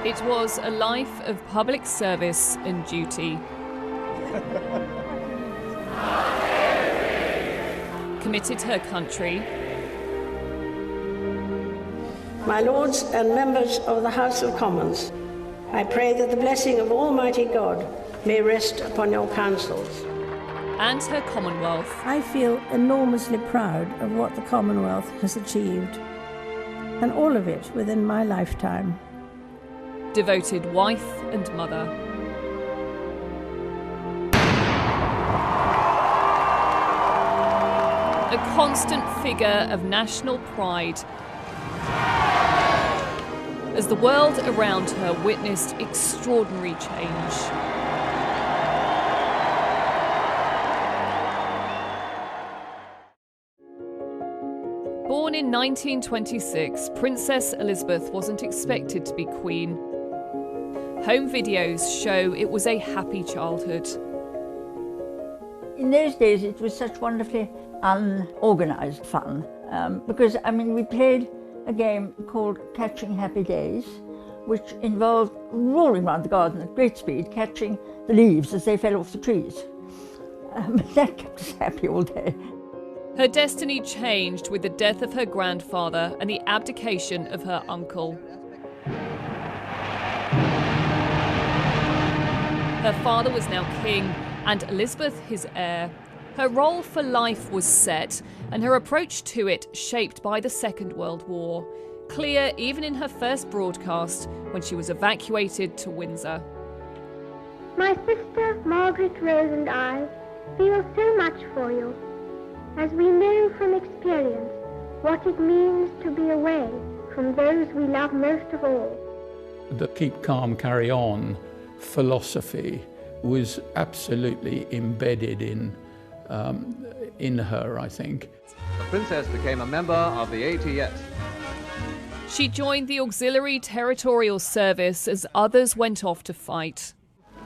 It was a life of public service and duty. Committed to her country. My lords and members of the House of Commons, I pray that the blessing of Almighty God may rest upon your councils. And her Commonwealth. I feel enormously proud of what the Commonwealth has achieved, and all of it within my lifetime. Devoted wife and mother. A constant figure of national pride as the world around her witnessed extraordinary change. Born in 1926, Princess Elizabeth wasn't expected to be Queen. Home videos show it was a happy childhood. In those days it was such wonderfully unorganised fun because, I mean, we played a game called Catching Happy Days, which involved roaring around the garden at great speed, catching the leaves as they fell off the trees. That kept us happy all day. Her destiny changed with the death of her grandfather and the abdication of her uncle. Her father was now king, and Elizabeth his heir. Her role for life was set, and her approach to it shaped by the Second World War. Clear even in her first broadcast when she was evacuated to Windsor. My sister Margaret Rose and I feel so much for you, as we know from experience what it means to be away from those we love most of all. The keep calm, carry on philosophy was absolutely embedded in her, I think. The Princess became a member of the ATS. She joined the Auxiliary Territorial Service as others went off to fight.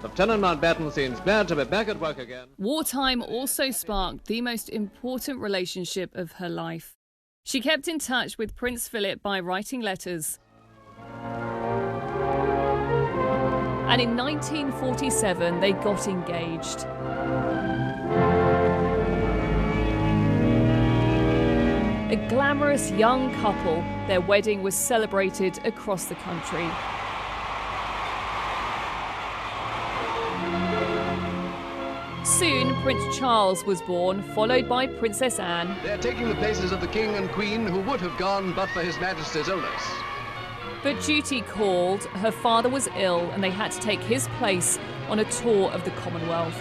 Lieutenant Mountbatten seems glad to be back at work again. Wartime also sparked the most important relationship of her life. She kept in touch with Prince Philip by writing letters. And in 1947, they got engaged. A glamorous young couple, their wedding was celebrated across the country. Soon, Prince Charles was born, followed by Princess Anne. They're taking the places of the King and Queen who would have gone but for His Majesty's illness. But duty called, her father was ill, and they had to take his place on a tour of the Commonwealth.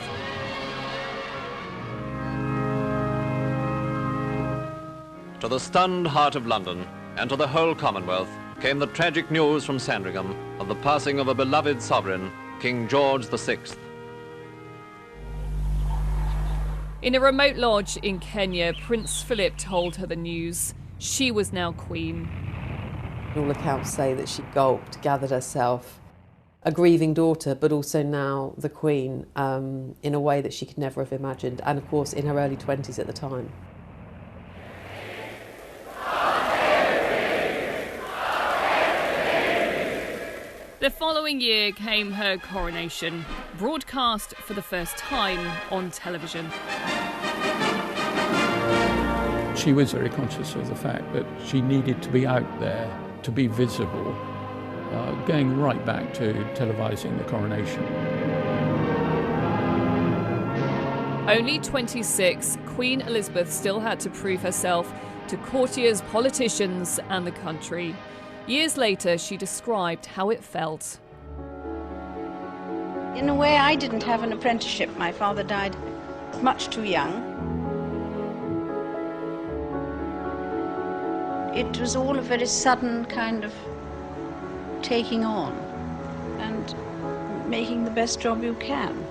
To the stunned heart of London and to the whole Commonwealth came the tragic news from Sandringham of the passing of a beloved sovereign, King George VI. In a remote lodge in Kenya, Prince Philip told her the news. She was now queen. All accounts say that she gulped, gathered herself, a grieving daughter, but also now the queen, in a way that she could never have imagined, and of course in her early 20s at the time. The following year came her coronation, broadcast for the first time on television. She was very conscious of the fact that she needed to be out there, to be visible, going right back to televising the coronation. Only 26, Queen Elizabeth still had to prove herself to courtiers, politicians, and the country. Years later, she described how it felt. In a way, I didn't have an apprenticeship. My father died much too young. It was all a very sudden kind of taking on and making the best job you can.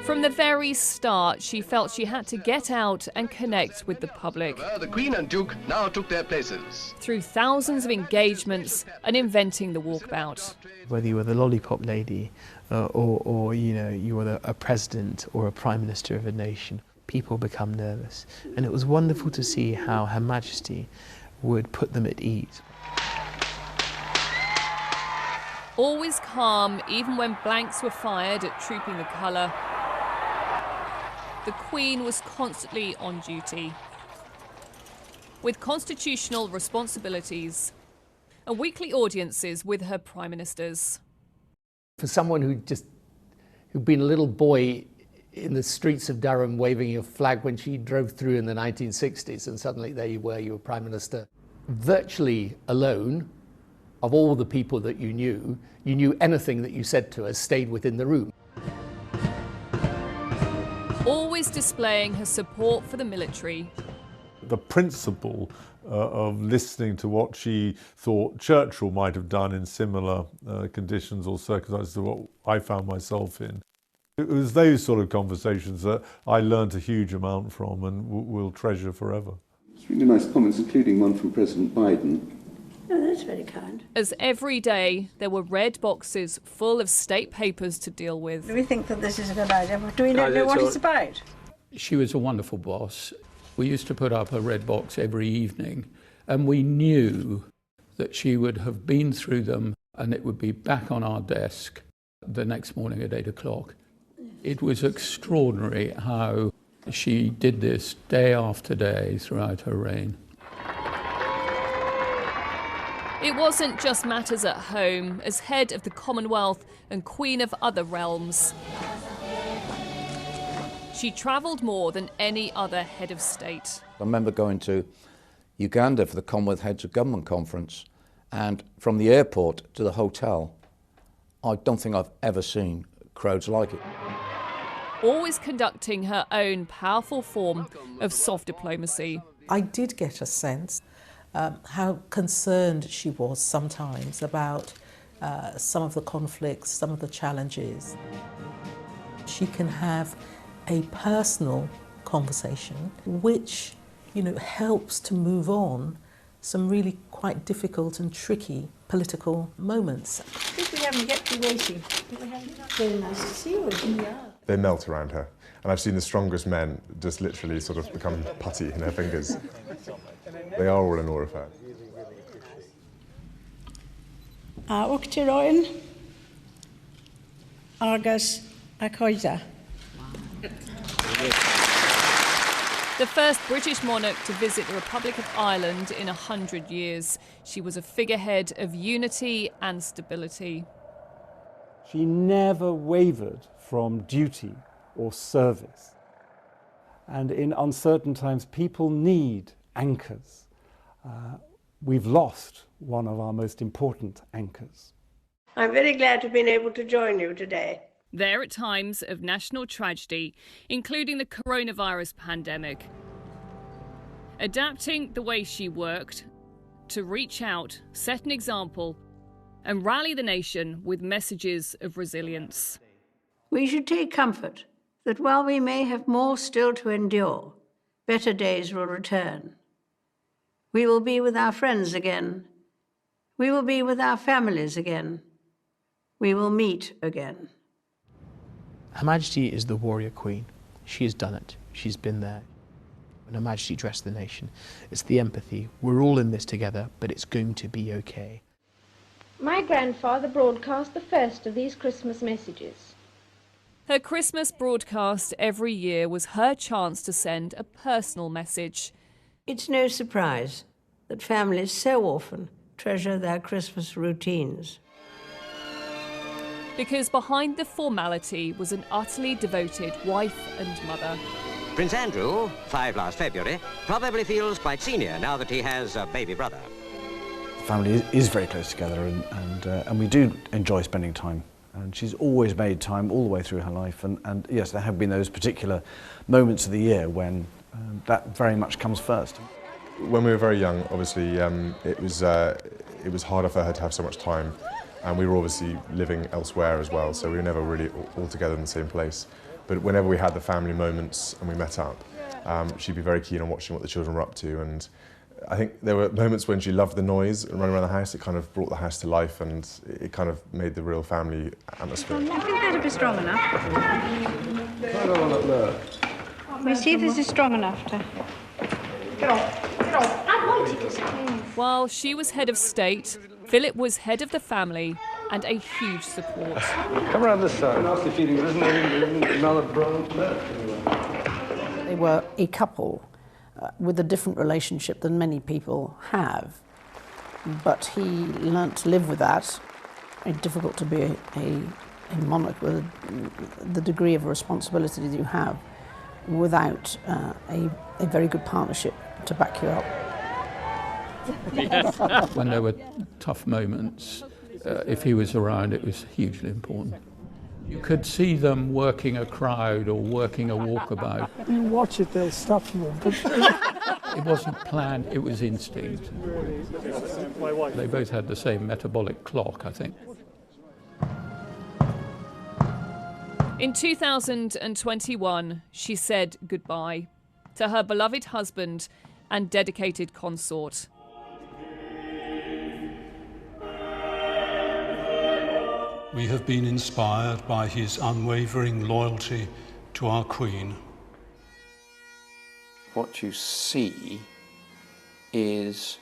From the very start, she felt she had to get out and connect with the public. The Queen and Duke now took their places. Through thousands of engagements and inventing the walkabout. Whether you were the lollipop lady or you know, you were a president or a prime minister of a nation, people become nervous. And it was wonderful to see how Her Majesty would put them at ease. Always calm, even when blanks were fired at Trooping the Colour, the Queen was constantly on duty. With constitutional responsibilities and weekly audiences with her prime ministers. For someone who'd been a little boy in the streets of Durham waving a flag when she drove through in the 1960s, and suddenly there you were prime minister, virtually alone of all the people that you knew anything that you said to her stayed within the room. Always displaying her support for the military. The principle of listening to what she thought Churchill might have done in similar conditions or circumstances to what I found myself in. It was those sort of conversations that I learned a huge amount from and will treasure forever. It's really nice comments, including one from President Biden. Oh, that's very kind. As every day there were red boxes full of state papers to deal with. Do we think that this is a good idea? Do we know what it's about? She was a wonderful boss. We used to put up a red box every evening, and we knew that she would have been through them and it would be back on our desk the next morning at 8 o'clock. It was extraordinary how she did this day after day throughout her reign. It wasn't just matters at home. As head of the Commonwealth and Queen of other realms, she travelled more than any other head of state. I remember going to Uganda for the Commonwealth Heads of Government Conference, and from the airport to the hotel, I don't think I've ever seen crowds like it. Always conducting her own powerful form of soft diplomacy. I did get a sense how concerned she was sometimes about some of the conflicts, some of the challenges. She can have a personal conversation which, helps to move on some really quite difficult and tricky political moments. I think we haven't kept you waiting. Very nice to see you. Yeah. They melt around her. And I've seen the strongest men just literally sort of become putty in her fingers. They are all in awe of her. Uachtaráin agus a Choide. The first British monarch to visit the Republic of Ireland in 100 years. She was a figurehead of unity and stability. She never wavered from duty or service. And in uncertain times, people need anchors. We've lost one of our most important anchors. I'm very glad to have been able to join you today. There at times of national tragedy, including the coronavirus pandemic. Adapting the way she worked to reach out, set an example, and rally the nation with messages of resilience. We should take comfort that while we may have more still to endure, better days will return. We will be with our friends again. We will be with our families again. We will meet again. Her Majesty is the warrior queen. She has done it. She's been there. When Her Majesty addressed the nation, it's the empathy. We're all in this together, but it's going to be okay. My grandfather broadcast the first of these Christmas messages. Her Christmas broadcast every year was her chance to send a personal message. It's no surprise that families so often treasure their Christmas routines. Because behind the formality was an utterly devoted wife and mother. Prince Andrew, 5 last February, probably feels quite senior now that he has a baby brother. The family is very close together and we do enjoy spending time. And she's always made time all the way through her life. And yes, there have been those particular moments of the year when that very much comes first. When we were very young, obviously, it was harder for her to have so much time. And we were obviously living elsewhere as well, so we were never really all together in the same place. But whenever we had the family moments and we met up, she'd be very keen on watching what the children were up to. And I think there were moments when she loved the noise and running around the house. It kind of brought the house to life and it kind of made the real family atmosphere. I think that'll be strong enough. We see if this is strong enough to... Get off! Get off! I wanted to say. While she was head of state, Philip was head of the family and a huge support. Come around this side. Nasty feeling, isn't there? Another bronze left. They were a couple with a different relationship than many people have. But he learnt to live with that. Very difficult to be a monarch with the degree of responsibility that you have without a very good partnership to back you up. When there were tough moments, if he was around, it was hugely important. You could see them working a crowd or working a walkabout. You watch it, they'll stop you. It wasn't planned, it was instinct. They both had the same metabolic clock, I think. In 2021, she said goodbye to her beloved husband and dedicated consort. We have been inspired by his unwavering loyalty to our Queen. What you see is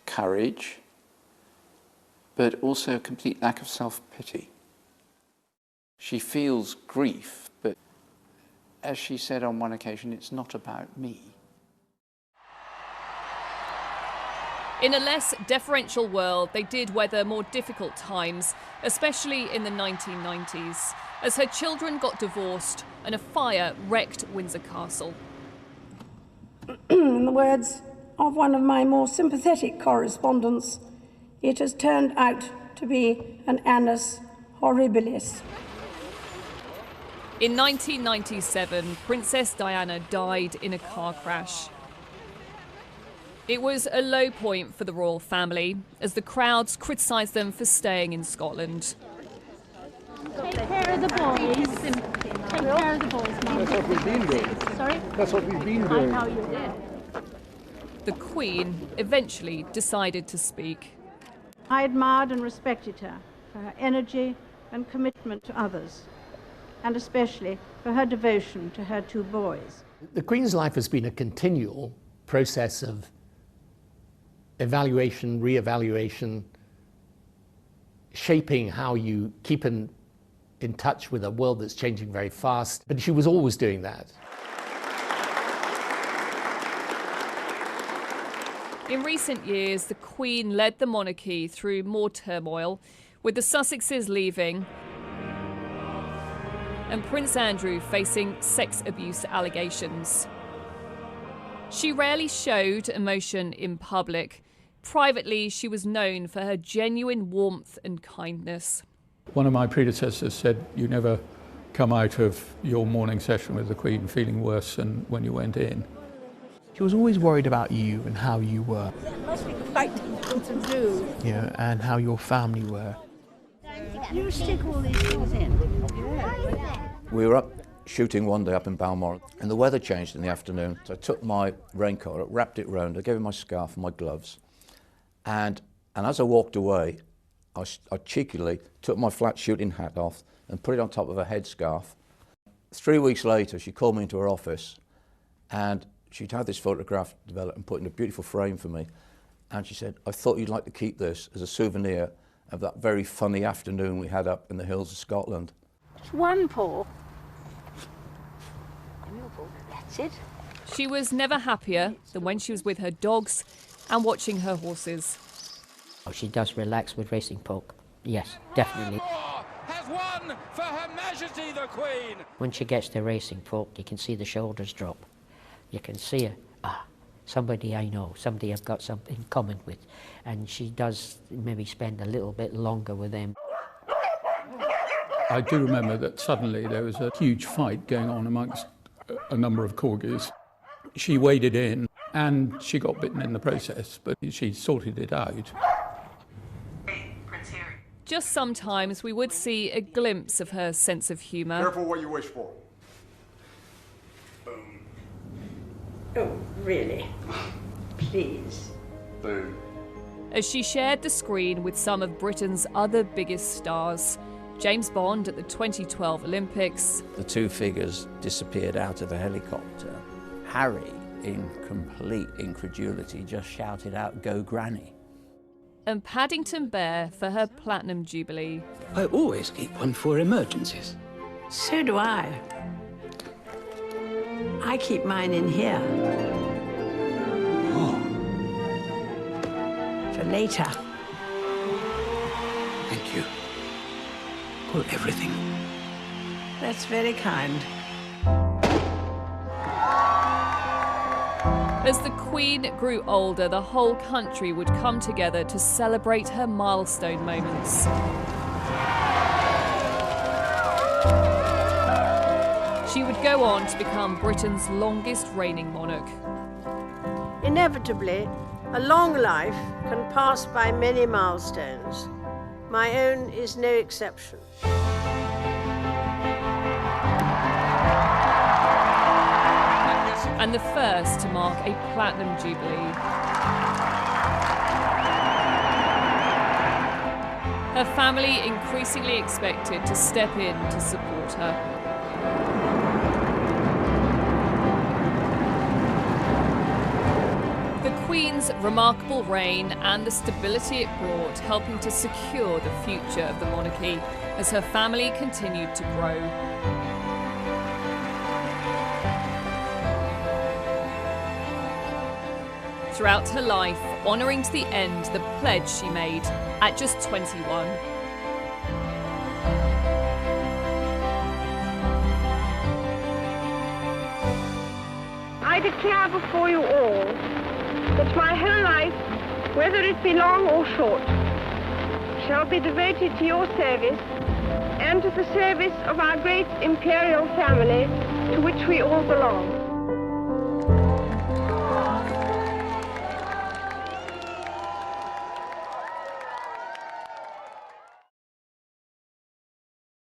courage, but also a complete lack of self-pity. She feels grief, but as she said on one occasion, it's not about me. In a less deferential world, they did weather more difficult times, especially in the 1990s, as her children got divorced and a fire wrecked Windsor Castle. In the words of one of my more sympathetic correspondents, it has turned out to be an annus horribilis. In 1997, Princess Diana died in a car crash. It was a low point for the royal family, as the crowds criticised them for staying in Scotland. Take care of the boys. Take care of the boys, Mum. That's what we've been doing. Sorry? That's what we've been doing. I know you did. The Queen eventually decided to speak. I admired and respected her for her energy and commitment to others, and especially for her devotion to her two boys. The Queen's life has been a continual process of evaluation, re-evaluation, shaping how you keep in touch with a world that's changing very fast. But she was always doing that. In recent years, the Queen led the monarchy through more turmoil, with the Sussexes leaving and Prince Andrew facing sex abuse allegations. She rarely showed emotion in public. Privately, she was known for her genuine warmth and kindness. One of my predecessors said, you never come out of your morning session with the Queen feeling worse than when you went in. She was always worried about you and how you were. That must be quite difficult to do. You know, and how your family were. You stick all these things in. We were up shooting one day up in Balmoral, and the weather changed in the afternoon. So I took my raincoat, wrapped it round, I gave him my scarf and my gloves, and as I walked away, I cheekily took my flat shooting hat off and put it on top of a headscarf. 3 weeks later, she called me into her office, and she'd had this photograph developed and put in a beautiful frame for me, and she said, I thought you'd like to keep this as a souvenir of that very funny afternoon we had up in the hills of Scotland. Just one paw. That's it. She was never happier than when she was with her dogs and watching her horses. She does relax with racing poke. Yes, definitely. Has won for Her Majesty the Queen. When she gets to racing poke, you can see the shoulders drop. You can see her. Somebody I know, somebody I've got something in common with. And she does maybe spend a little bit longer with them. I do remember that suddenly there was a huge fight going on amongst a number of corgis. She waded in and she got bitten in the process, but she sorted it out. Just sometimes we would see a glimpse of her sense of humour. Careful what you wish for. Oh, really? Please. Boom. As she shared the screen with some of Britain's other biggest stars. James Bond at the 2012 Olympics. The two figures disappeared out of the helicopter. Harry in complete incredulity, just shouted out, "Go Granny." And Paddington Bear for her Platinum Jubilee. I always keep one for emergencies. So do I. I keep mine in here. Oh. For later. Thank you for everything. That's very kind. As the Queen grew older, the whole country would come together to celebrate her milestone moments. She would go on to become Britain's longest reigning monarch. Inevitably, a long life can pass by many milestones. My own is no exception. And the first to mark a Platinum Jubilee. Her family increasingly expected to step in to support her. The Queen's remarkable reign and the stability it brought, helping to secure the future of the monarchy as her family continued to grow. Throughout her life, honouring to the end the pledge she made at just 21. I declare before you all that my whole life, whether it be long or short, shall be devoted to your service and to the service of our great imperial family to which we all belong.